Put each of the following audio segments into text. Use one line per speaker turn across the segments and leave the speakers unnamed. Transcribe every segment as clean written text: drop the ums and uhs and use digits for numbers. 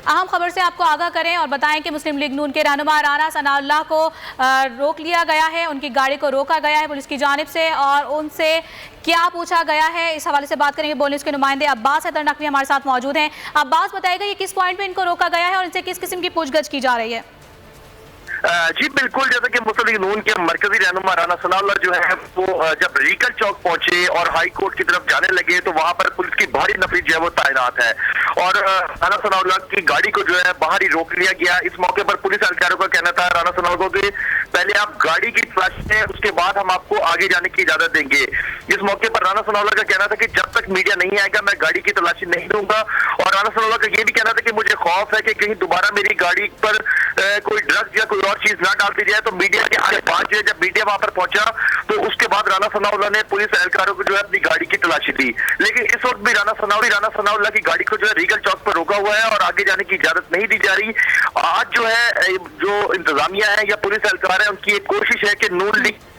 अहम खबर से आपको आगाह करें और बताएं कि मुस्लिम लीग नून के रहनुमा राना सनाउल्लाह को रोक लिया गया है, उनकी गाड़ी को रोका गया है पुलिस की जानिब से और उनसे क्या पूछा गया है इस हवाले से बात करेंगे। बोल न्यूज़ के नुमाइंदे अब्बास हैदर नकवी हमारे साथ मौजूद हैं। अब्बास, बताएगा ये किस पॉइंट पे इनको रोका गया है और इनसे किस किस्म की पूछगछ की जा रही है?
जी बिल्कुल, जैसा कि मुस्लिम लीग नून के मरकजी रहनुमा राना सनाउल्लाह जो है वो जब रीगल चौक पहुंचे और हाई कोर्ट की तरफ जाने लगे तो वहां पर पुलिस की भारी नफरी जो है वो तैनात है और राना सनाउल्लाह की गाड़ी को जो है बाहर ही रोक लिया गया। इस मौके पर पुलिस अधिकारियों का कहना था राना सनाउल्लाह को कि पहले आप गाड़ी की तलाशी लें, उसके बाद हम आपको आगे जाने की इजाजत देंगे। इस मौके पर राना सनाउल्लाह का कहना था कि जब तक मीडिया नहीं आएगा मैं गाड़ी की तलाशी नहीं दूंगा और राना सनाउल्लाह का यह भी कहना था कि मुझे खौफ है कि कहीं दोबारा मेरी गाड़ी पर कोई ड्रग्स या कोई और चीज ना डाल दी जाए। तो मीडिया के आगे पहुंचे, जब मीडिया वहां पर पहुंचा तो उसके बाद राना सनाउल्लाह ने पुलिस एहलकारों को जो है अपनी गाड़ी की तलाशी दी, लेकिन इस वक्त भी राना सनाउल्लाह की गाड़ी को जो है रीगल चौक पर रोका हुआ है और आगे जाने की इजाजत नहीं दी जा रही। आज जो है जो इंतजामिया है या पुलिस एहलकार है उनकी एक कोशिश है कि नून लीग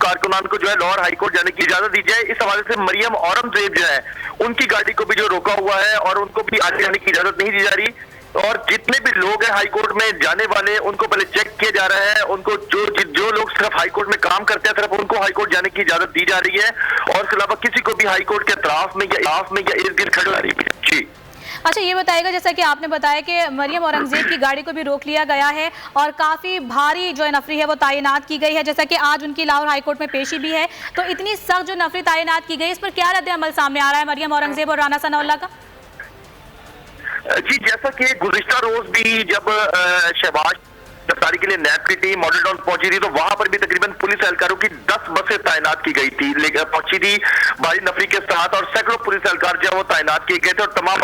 कारकुनान को जो है लाहौर हाईकोर्ट जाने की इजाजत दी जाए। इस हवाले से मरियम औरंगजेब जो है उनकी गाड़ी को भी जो रोका हुआ है और उनको भी आगे जाने की इजाजत नहीं दी जा रही और जितने भी लोग हैं हाईकोर्ट में जाने वाले उनको पहले चेक किया जा रहा है। उनको जो लोग सिर्फ हाईकोर्ट में काम करते हैं सिर्फ उनको हाईकोर्ट जाने की इजाजत दी जा रही है और इसके अलावा किसी को भी हाईकोर्ट के अतराफ में या इर्द गिर्द खड़ा रही है। जी
अच्छा, ये बताएगा जैसा कि आपने बताया कि मरियम औरंगजेब की गाड़ी को भी रोक लिया गया है और काफ़ी भारी जो नफरी है वो तैनात की गई है, जैसा कि आज उनकी लाहौर हाईकोर्ट में पेशी भी है। तो इतनी सख्त जो नफरी तैनात की गई इस पर क्या रद्द अमल सामने आ रहा है मरियम औरंगजेब और राना सनाउल्लाह का?
जी, जैसा कि गुज़िश्ता रोज भी जब शहबाज गिरफ्तारी के लिए नैब की टीम मॉडल टाउन पहुंची थी तो वहां पर भी तकरीबन पुलिस एहलकारों की 10 बसें तैनात की गई थी, लेकिन पहुंची थी भारी नफरी के साथ और सैकड़ों पुलिस एहलकार जो है वो तैनात किए गए थे और तमाम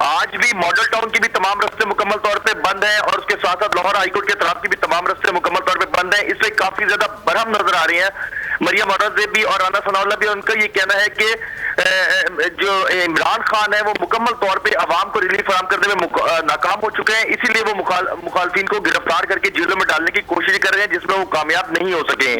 आज भी मॉडल टाउन की भी तमाम रस्ते मुकम्मल तौर पे बंद है और उसके साथ साथ लाहौर हाईकोर्ट के तरफ की भी तमाम रस्ते मुकम्मल तौर पे बंद है। इसलिए काफी ज्यादा बरहम नजर आ रही है मरियम औरंगजेब भी और राना सनाउल्लाह भी। उनका ये कहना है कि जो इमरान खान है वो मुकम्मल तौर पे अवाम को रिलीफ फराहम करने में नाकाम हो चुके हैं, इसीलिए वो मुखालफिन को गिरफ्तार करके जेलों में डालने की कोशिश कर रहे हैं जिसमें वो कामयाब नहीं हो सके।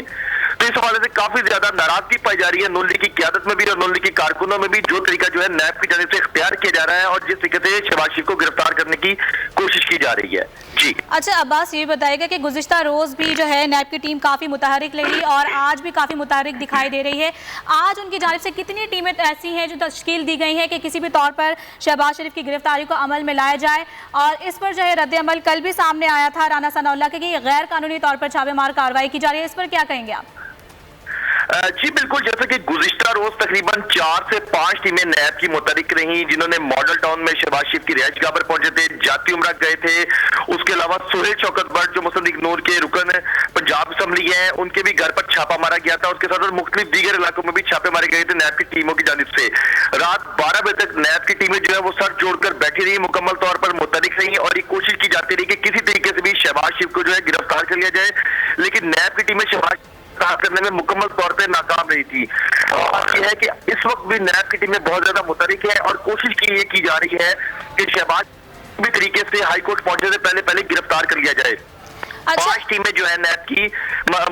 तो इस हवाले से काफी ज्यादा नाराजगी पाई जा रही है नून लीग की क़यादत में भी और नून लीग की कारकुनों में भी, जो तरीका जो है नैब की जानिब से इख्तियार किया जा रहा है और जिस तरीके से शहबाज शरीफ को गिरफ्तार करने की कोशिश की जा रही है। जी
अच्छा अब्बास, ये बताएगा कि गुज़िश्ता रोज भी जो है नैब की टीम काफी मुतहरिक रही और आज भी काफी मुतहरिक दिखाई दे रही है। आज उनकी जानिब से कितनी टीमें ऐसी हैं जो तश्कील दी गई हैं कि किसी भी तौर पर शहबाज शरीफ की गिरफ्तारी को अमल में लाया जाए और इस पर जो है रद्द अमल कल भी सामने आया था राना सनाउल्लाह के कि गैर कानूनी तौर पर छापेमार कार्रवाई की जा रही है, इस पर क्या कहेंगे आप?
जी बिल्कुल, जैसे कि गुज़िश्ता रोज तकरीबन 4 से 5 टीमें नैब की मुतहरिक रही जिन्होंने मॉडल टाउन में शहबाज शरीफ की रिहाइशगाह पर पहुंचे थे, जाती उमरा गए थे। उसके अलावा सुहेल शौकत भट्ट जो मुस्लिम लीग नून के रुकन पंजाब असम्बली हैं उनके भी घर पर छापा मारा गया था। उसके साथ मुख्तलिफ दीगर इलाकों में भी छापे मारे गए थे नैब की टीमों की जानिब से। रात 12 बजे तक नैब की टीमें जो है वो सर जोड़कर बैठी रही, मुकम्मल तौर पर मुतहरिक रही और ये कोशिश की जाती रही कि किसी तरीके से भी शहबाज शरीफ को जो है गिरफ्तार कर लिया जाए, लेकिन नैब की टीमें शहबाज करने में मुकम्मल तौर पे नाकाम रही थी। और यह है कि इस वक्त भी नैब की टीमें बहुत ज्यादा मुतहरिक है और कोशिश की जा रही है कि शहबाज भी तरीके से हाईकोर्ट पहुंचने से पहले गिरफ्तार कर लिया जाए।
अच्छा।
5 टीमें जो है नैब की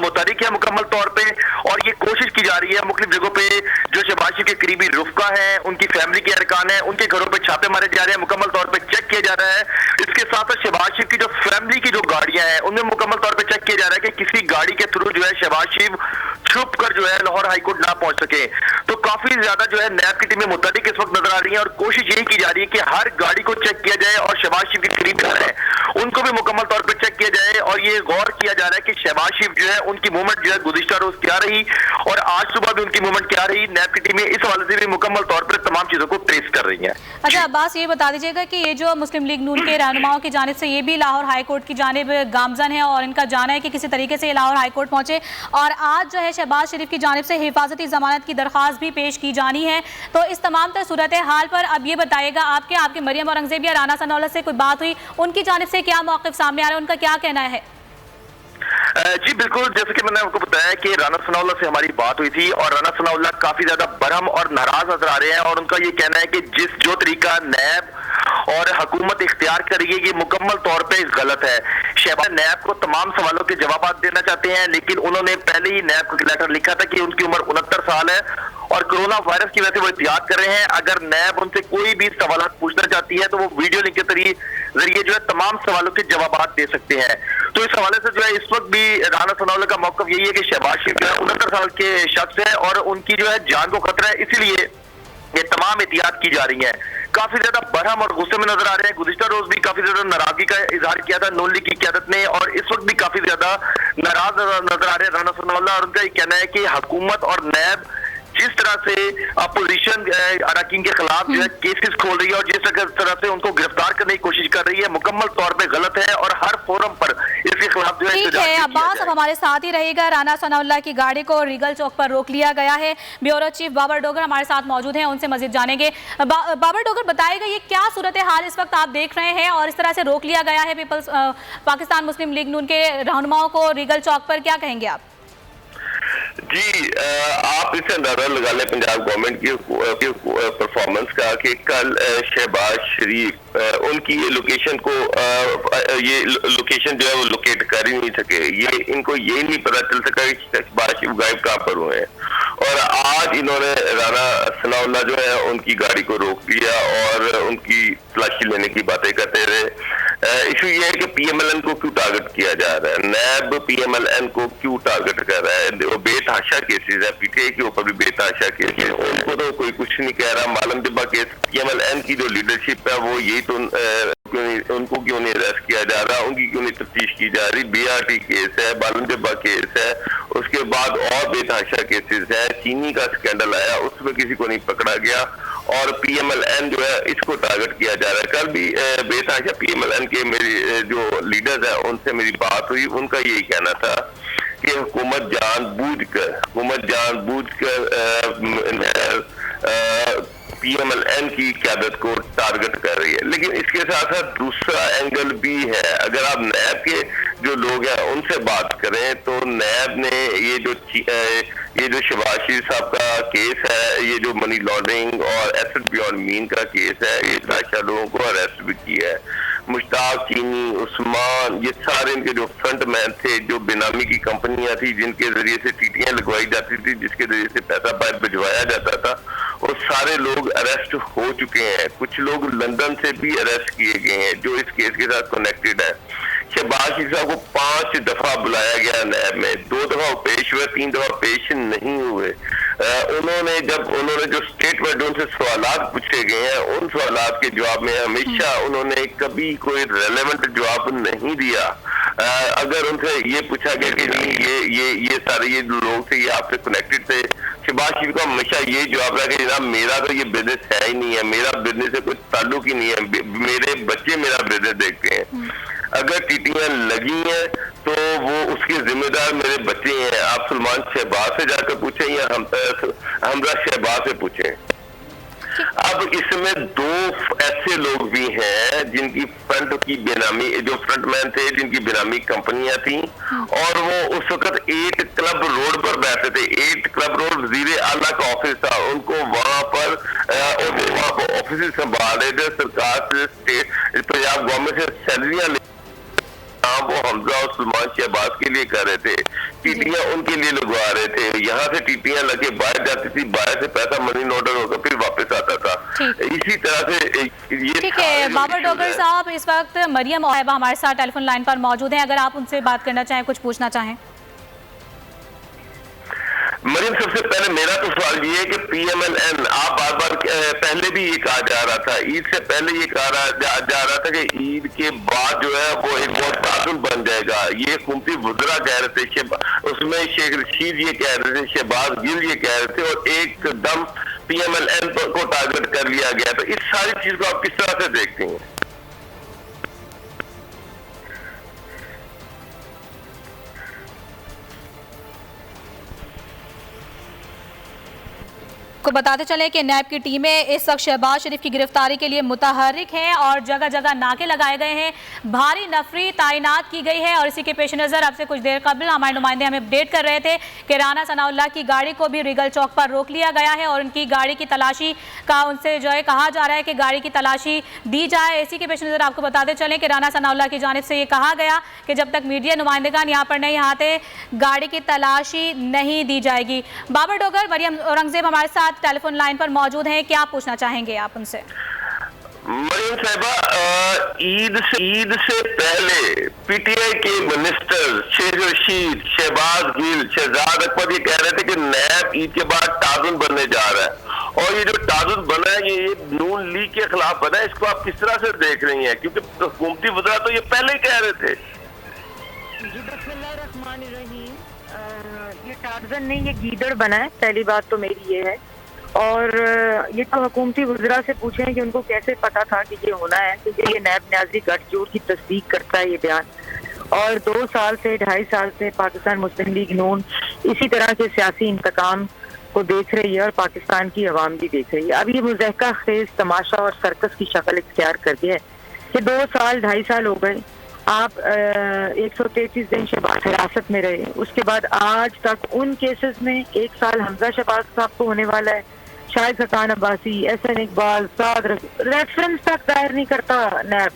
मुतहरिक है मुकम्मल तौर पे और ये कोशिश की जा रही है मुख्तलिफ जगहों पे जो शहबाज शरीफ के करीबी रुफका है उनकी फैमिली के अरकान है उनके घरों पे छापे मारे जा रहे हैं, मुकम्मल तौर पे चेक किया जा रहा है। इसके साथ साथ शहबाज शरीफ की जो फैमिली की जो गाड़ियां हैं उनमें मुकम्मल तौर पे चेक किया जा रहा है कि किसी गाड़ी के थ्रू जो है शहबाज शरीफ छुप कर जो है लाहौर हाईकोर्ट ना पहुंच सके। तो काफी ज्यादा जो है नैब की टीमें मुतहरिक इस वक्त नजर आ रही है और कोशिश यही की जा रही है कि हर गाड़ी को चेक किया जाए और शहबाज शरीफ के करीब है उनको भी मुकम्मल तौर पर चेक किया जाए और ये गौर किया जा रहा है कि शहबाज शरीफ जो है उनकी मूवमेंट जो है गुज़िश्ता रोज क्या रही और आज सुबह भी उनकी मूवमेंट क्या रही। नैब की टीमें इस हवाले से भी मुकम्मल तौर पर तमाम चीजों को ट्रेस कर रही हैं।
अच्छा अब्बास, ये बता दीजिएगा कि ये जो मुस्लिम लीग नून के रहनुमाओं की जानिब से ये भी लाहौर हाईकोर्ट की जानिब गामजन है और इनका जाना है कि किसी तरीके से ये लाहौर हाईकोर्ट पहुंचे और आज जो है शहबाज शरीफ की जानिब से हिफाजती जमानत की दरख्वास्त भी पेश की जानी है। तो इस तमाम तर सूरत हाल पर अब ये बताइएगा आपके मरियम औरंगजेब या राना सनाउल्लाह से कोई बात हुई, उनकी जानिब से क्या मौक़िफ़ सामने आ रहा है, उनका क्या कहना है?
जी बिल्कुल, जैसे कि मैंने आपको बताया कि राना सनाउल्लाह से हमारी बात हुई थी और राना सनाउल्लाह काफी ज्यादा बरहम और नाराज नजर आ रहे हैं और उनका ये कहना है कि जो तरीका नैब और हुकूमत इख्तियार कर रही है ये मुकम्मल तौर पे गलत है। शहबाज नैब को तमाम सवालों के जवाब देना चाहते हैं, लेकिन उन्होंने पहले ही नैब को लेटर लिखा था कि उनकी उम्र 69 साल है और कोरोना वायरस की वजह से वो एहतियात कर रहे हैं। अगर नैब उनसे कोई भी सवाल पूछना चाहती है तो वो वीडियो लिंक के जरिए जरिए जो है तमाम सवालों के जवाब दे सकते हैं। तो इस हवाले से जो है इस वक्त भी राना सनाउल्लाह का मौक़िफ़ यही है कि शहबाज शरीफ जो है 69 साल के शख्स है और उनकी जो है जान को खतरा है, इसीलिए ये तमाम एहतियात की जा रही है। काफी ज्यादा बरहम और गुस्से में नजर आ रहे हैं। गुज़िश्ता रोज भी काफी ज्यादा नाराजगी का इजहार किया था नून लीग की क़यादत ने, और इस वक्त भी काफी ज्यादा नाराज नजर आ रहे हैं राना सनाउल्लाह। और उनका ये कहना है कि हुकूमत और नैब जिस तरह से अपोजिशन अरकान के खिलाफ जो है केसेस खोल रही है और जिस तरह से उनको गिरफ्तार करने की कोशिश कर रही है, मुकम्मल तौर पे गलत है और हर फोरम पर इसके खिलाफ जो है
ठीक है। अब्बास अब हमारे साथ ही रहेगा। राना सनाउल्लाह की गाड़ी को रीगल चौक पर रोक लिया गया है। ब्यूरो चीफ बाबर डोगर हमारे साथ मौजूद हैं, उनसे मजीद जानेंगे। बाबर डोगर, बताएगा ये क्या सूरत हाल इस वक्त आप देख रहे हैं और इस तरह से रोक लिया गया है पीपल्स पाकिस्तान मुस्लिम लीग नून के रहनुमाओं को रीगल चौक पर, क्या कहेंगे आप?
जी, आप इससे अंदाजा लगा लें पंजाब गवर्नमेंट की परफॉर्मेंस का कि कल शहबाज शरीफ उनकी ये लोकेशन को ये लोकेशन जो है वो लोकेट कर ही नहीं सके। ये इनको ये नहीं पता चल सका कि शहबाज शरीफ गायब कहाँ पर हुए हैं, और आज इन्होंने राना सनाउल्लाह जो है उनकी गाड़ी को रोक लिया और उनकी तलाशी लेने की बातें करते रहे। इशू ये है कि पीएमएलएन को क्यों टारगेट किया जा रहा है, नैब पीएमएलएन को क्यों टारगेट कर रहा है। वो बेतहाशा केसेस है, पीटीआई के ऊपर भी बेतहाशा केस है, उनको तो कोई कुछ नहीं कह रहा। मालम दिब्बा केस, पीएमएलएन की जो लीडरशिप है वो यही तो उनको क्यों नहीं अरेस्ट किया जा रहा, उनकी क्यों नहीं तफ्तीश की जा रही। बीआरटी केस है, मालम दिब्बा केस है, उसके बाद और बेतहाशा केसेस है। चीनी का स्कैंडल आया, उसमें किसी को नहीं पकड़ा गया और पीएमएलएन जो है इसको टारगेट किया जा रहा है। कल भी बेतहाशा पीएमएलएन के मेरे जो लीडर्स हैं उनसे मेरी बात हुई, उनका यही कहना था कि हुकूमत जानबूझकर पीएमएलएन की क़यादत को टारगेट कर रही है। लेकिन इसके साथ साथ दूसरा एंगल भी है। अगर आप नैब के जो लोग हैं उनसे बात करें तो नैब ने ये जो शहबाज शरीफ साहब का केस है, ये जो मनी लॉन्ड्रिंग और एसेट बियॉन्ड मीन का केस है, ये सारे लोगों को अरेस्ट भी किया है। मुश्ताक, चीनी, उस्मान, ये सारे इनके जो फ्रंटमैन थे, जो बेनामी की कंपनियां थी जिनके जरिए से टीटियां लगवाई जाती थी, जिसके जरिए से पैसा बाहर भिजवाया जाता था, वो सारे लोग अरेस्ट हो चुके हैं। कुछ लोग लंदन से भी अरेस्ट किए गए हैं जो इस केस के साथ कनेक्टेड है। शहबाज शरीफ साहब को 5 दफा बुलाया गया नैब में, 2 दफा पेश हुए, 3 दफा पेश नहीं हुए। उन्होंने जो स्टेटमेंट उनसे सवालात पूछे गए हैं, उन सवालात के जवाब में हमेशा उन्होंने कभी कोई रेलेवेंट जवाब नहीं दिया। अगर उनसे ये पूछा गया कि नहीं ये सारे ये लोग थे, ये आपसे कनेक्टेड थे, शहबाज शरीफ का हमेशा ये जवाब रहा कि जनाब मेरा तो ये बिजनेस है ही नहीं है, मेरा बिजनेस से कुछ ताल्लुक ही नहीं है, मेरे बच्चे मेरा बिजनेस देखते हैं। अगर टीटियां लगी हैं तो वो उसके जिम्मेदार मेरे बच्चे हैं। आप सलमान शहबाज से जाकर पूछें या हमरा शहबाज से पूछें। अब इसमें 2 ऐसे लोग भी हैं जिनकी फ्रंट की बेनामी, जो फ्रंटमैन थे, जिनकी बेनामी कंपनियां थी और वो उस वक्त 8 क्लब रोड पर बैठे थे। 8 क्लब रोड वजीर आला का ऑफिस था, उनको वहां पर ऑफिस संभाल रहे थे। सरकार से, पंजाब गवर्नमेंट से सैलरियां वो हमजा और सलमान शहबाज के लिए कर रहे थे, टीटियां उनके लिए लगवा रहे थे। यहाँ से टीटियां लगे बाहर जाती थी, बाहर से पैसा मनी ऑर्डर होकर फिर वापस आता था। इसी तरह से ये
ठीक है। बाबर डोगर साहब, इस वक्त मरियम ओहैबा हमारे साथ टेलीफोन लाइन पर मौजूद हैं, अगर आप उनसे बात करना चाहें, कुछ पूछना चाहें।
मरियम, सबसे पहले मेरा तो सवाल ये है कि पीएमएलएन, आप बार बार पहले भी ये कहा जा रहा था, ईद से पहले ये कहा जा रहा था कि ईद के बाद जो है वो एक बहुत ताजुल बन जाएगा। ये हुकूमती वज़रा कह रहे थे, उसमें शेख रशीद ये कह रहे थे, शहबाज गिल ये कह रहे थे, और एकदम पीएमएलएन को टारगेट कर लिया गया। तो इस सारी चीज को आप किस तरह से देखते हैं?
को बताते चलें कि नैब की टीमें इस वक्त शहबाज शरीफ की गिरफ्तारी के लिए मुतहर्रिक हैं और जगह जगह नाके लगाए गए हैं, भारी नफरी तैनात की गई है। और इसी के पेश नज़र अब से कुछ देर कबल हमारे नुमाइंदे हमें अपडेट कर रहे थे कि राना सनाउल्लाह की गाड़ी को भी रीगल चौक पर रोक लिया गया है और उनकी गाड़ी की तलाशी का उनसे जो है कहा जा रहा है कि गाड़ी की तलाशी दी जाए। इसी के पेश नज़र आपको बताते चलें कि राना सनाउल्लाह की जानिब से ये कहा गया कि जब तक मीडिया नुमाइंदगान यहाँ पर नहीं आते गाड़ी की तलाशी नहीं दी जाएगी। बाबर डोगर, मरियम औरंगजेब हमारे साथ टेलीफोन लाइन पर मौजूद हैं, क्या पूछना चाहेंगे आप उनसे?
मरियम साहिबा, ईद से पहले पीटीआई के मिनिस्टर शेख रशीद, शहबाज गिल, शहजाद अकबर ये कह रहे थे कि नैब ईद के बाद ताजुन बनने जा रहा है, और ये जो ताजुन बना है ये नून लीग के खिलाफ बना है। इसको आप किस तरह से देख रही हैं, क्योंकि हुकूमती वज़रा तो ये पहले ही कह रहे थे।
जी बिस्मिल्लाहिर्रहमानिर्रहीम, ये टार्जन नहीं, ये गीदड़ बना है, पहली बात तो मेरी ये है। और ये तो हुकूमती वज़रा से पूछें कि उनको कैसे पता था कि ये होना है, क्योंकि ये नैब न्याजी गठजोड़ की तस्दीक करता है ये बयान। और 2 साल से 2.5 साल से पाकिस्तान मुस्लिम लीग नून इसी तरह के सियासी इंतकाम को देख रही है और पाकिस्तान की अवाम भी देख रही है। अब ये मुज़हका खेज तमाशा और सर्कस की शक्ल इख्तियार कर गया है कि 2 साल 2.5 साल हो गए, आप 133 दिन शहबाज हिरासत में रहे, उसके बाद आज तक उन केसेस में 1 साल हमजा शहबाज साहब को होने वाला है, शाहिद खकान अब्बासी, एहसन इकबाल, साद रेफरेंस तक दायर नहीं करता नैब।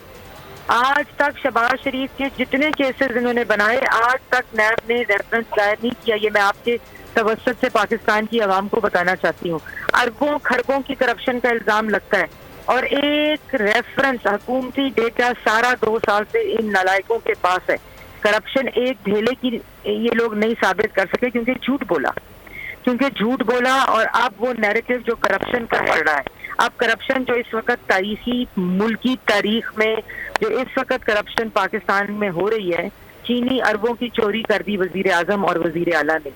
आज तक शहबाज शरीफ के जितने केसेस इन्होंने बनाए, आज तक नैब ने रेफरेंस दायर नहीं किया। ये मैं आपके तवज्जुह से पाकिस्तान की आवाम को बताना चाहती हूँ। अरबों खरबों की करप्शन का इल्जाम लगता है और एक रेफरेंस हुकूमती डेटा सारा 2 साल से इन नालायकों के पास है। करप्शन एक ढेले की ये लोग नहीं साबित कर सके क्योंकि झूठ बोला और अब वो नैरेटिव जो करप्शन का पड़ रहा है, अब करप्शन जो इस वक्त तारीखी मुल्की तारीख में जो इस वक्त करप्शन पाकिस्तान में हो रही है, चीनी अरबों की चोरी कर दी वजीर आजम और वजीर आला ने।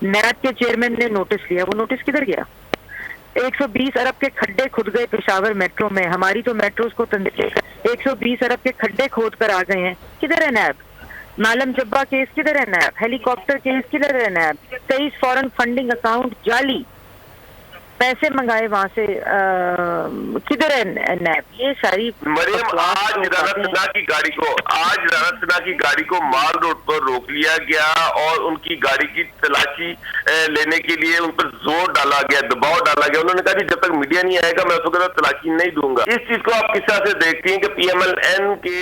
नैब के चेयरमैन ने नोटिस लिया, वो नोटिस किधर गया? 120 अरब के खड्डे खुद गए पेशावर मेट्रो में, हमारी तो मेट्रोस को 120 अरब के खड्डे खोद कर आ गए हैं। किधर है नैब? मालम जब्बा केस किधर है नैब? हेलीकॉप्टर केस किधर है नैब? 23 फॉरेन फंडिंग अकाउंट जाली, पैसे मंगाए वहां से, किधर है नैब? ये सारी
मरियम, आज राना सिन्हा की गाड़ी को माल रोड पर रोक लिया गया और उनकी गाड़ी की तलाशी लेने के लिए उन पर जोर डाला गया, दबाव डाला गया। उन्होंने कहा कि जब तक मीडिया नहीं आएगा मैं उसको तलाशी नहीं दूंगा। इस चीज को आप किस तरह से देखती हैं कि PMLN के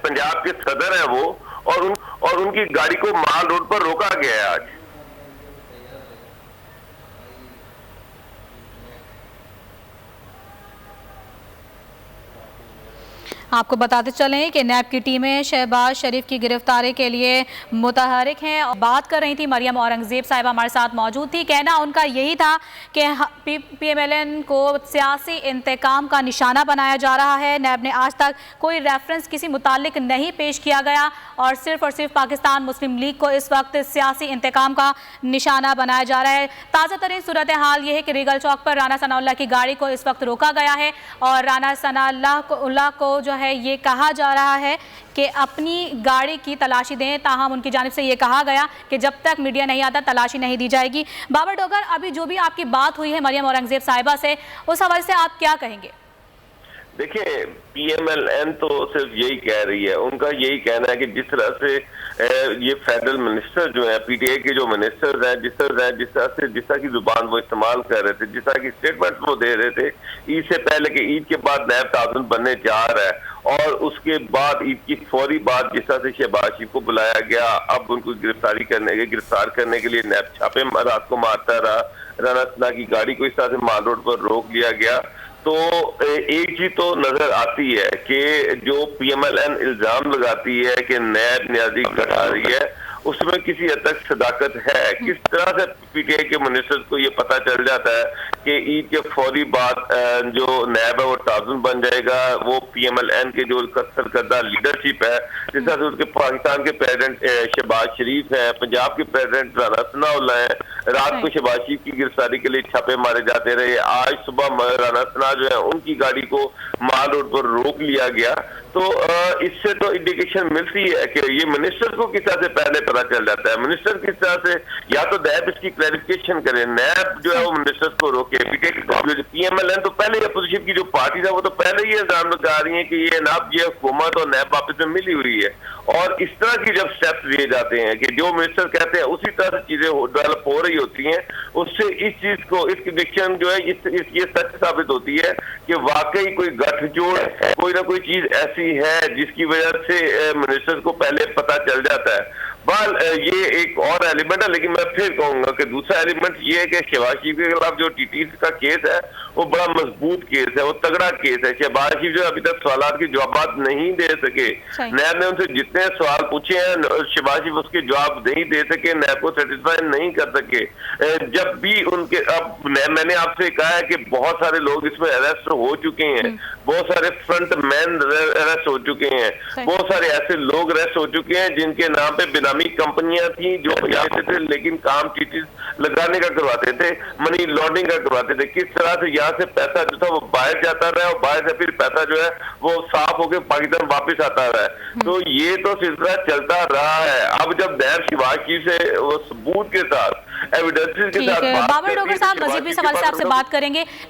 पंजाब के सदर है वो, और उनकी गाड़ी को माल रोड पर रोका गया है आज?
आपको बताते चलें कि नैब की टीमें शहबाज शरीफ की गिरफ्तारी के लिए मुतहरिक हैं। बात कर रही थी मरियम औरंगजेब साहिबा हमारे साथ मौजूद थी। कहना उनका यही था कि PMLN को सियासी इंतकाम का निशाना बनाया जा रहा है। नैब ने आज तक कोई रेफरेंस किसी मुतालिक नहीं पेश किया गया और सिर्फ पाकिस्तान मुस्लिम लीग को इस वक्त सियासी इंतकाम का निशाना बनाया जा रहा है। ताज़ा तरीन सूरत हाल ये है कि रीगल चौक पर राना सनाउल्लाह की गाड़ी को इस वक्त रोका गया है और राना सनाउल्लाह को जो है ये कहा जा रहा है कि अपनी गाड़ी की तलाशी दें, ताहम उनकी जानिब से ये कहा गया कि जब तक मीडिया नहीं आता तलाशी नहीं दी जाएगी। बाबर डोगर, अभी जो भी आपकी बात हुई है मरियम औरंगजेब साहिबा से, उस हवाले से आप क्या कहेंगे?
देखिए, PMLN तो सिर्फ यही कह रही है, उनका यही कहना है कि जिस तरह से ये फेडरल मिनिस्टर जो है, PTI के जो मिनिस्टर्स हैं, जिस तरह की जुबान वो इस्तेमाल कर रहे थे, जिस तरह की स्टेटमेंट वो दे रहे थे ईद से पहले कि ईद के बाद नैब ताजुन बनने जा रहा है, और उसके बाद ईद की फौरी बाद जिस तरह से शहबाज शरीफ को बुलाया गया, अब उनको गिरफ्तार करने के लिए नैब छापे रात को मारता रहा, राना सिन्हा की गाड़ी को इस तरह से माल रोड पर रोक लिया गया। तो एक चीज तो नजर आती है कि जो PMLN इल्जाम लगाती है कि नैब न्याजी घटा रही है, उसमें किसी हद तक सदाकत है। किस तरह से PTI के मिनिस्टर्स को ये पता चल जाता है कि ईद के फौरी बाद जो नैब है वो ताजुन बन जाएगा, वो PMLN के जो सरकर्दा लीडरशिप है, जिस तरह से उसके पाकिस्तान के प्रेसिडेंट शहबाज शरीफ है, पंजाब के प्रेसिडेंट राना सनाउल्लाह है, रात को शहबाज शरीफ की गिरफ्तारी के लिए छापे मारे जाते रहे, आज सुबह राना सना जो है उनकी गाड़ी को माल रोड पर रोक लिया गया। तो इससे तो इंडिकेशन मिलती है कि ये मिनिस्टर को किस तरह से पहले पता चल जाता है। मिनिस्टर किस तरह से, या तो नैब इसकी क्लैरिफिकेशन करे, नैब जो है वो मिनिस्टर्स को रोके। PMLN तो पहले अपोजिशन की जो पार्टी है वो तो पहले ही इल्जाम लगा रही है कि ये नाब ये हुकूमत और नैब आपस में मिली हुई है, और इस तरह की जब स्टेप्स लिए जाते हैं कि जो मिनिस्टर कहते हैं उसी तरह से चीजें डेवलप हो रही होती हैं, उससे इस चीज को, इस कंविक्शन जो है ये सच साबित होती है कि वाकई कोई गठजोड़, कोई ना कोई चीज ऐसी है जिसकी वजह से मिनिस्टर को पहले पता चल जाता है। बल ये एक और एलिमेंट है, लेकिन मैं फिर कहूंगा कि दूसरा एलिमेंट ये है कि शहबाज शरीफ के खिलाफ जो टीटी का केस है वो बड़ा मजबूत केस है, वो तगड़ा केस है। शहबाज शरीफ जो अभी तक सवाल के जवाब नहीं दे सके, नैब ने उनसे जितने सवाल पूछे हैं शहबाज शरीफ उसके जवाब नहीं दे सके, नैब को सेटिस्फाई नहीं कर सके। जब भी उनके अब मैंने आपसे कहा है कि बहुत सारे लोग इसमें अरेस्ट हो चुके हैं, बहुत सारे फ्रंट मैन अरेस्ट हो चुके हैं, बहुत सारे ऐसे लोग अरेस्ट हो चुके हैं जिनके नाम पे बेनामी कंपनियां थी जो जाते थे लेकिन काम टीटी लगाने का करवाते थे, मनी लॉन्ड्रिंग का करवाते थे। किस तरह से यहाँ से पैसा जो था वो बाहर जाता रहा और बाहर से फिर पैसा जो है वो साफ होकर पाकिस्तान वापिस आता रहा है। तो ये तो सिलसिला चलता रहा है। अब जब नैब शहबाज शरीफ से वो सबूत के साथ एविडेंसेस के साथ
बाबर डोगर साहब मजीद भी सवाल से आपसे बात करेंगे।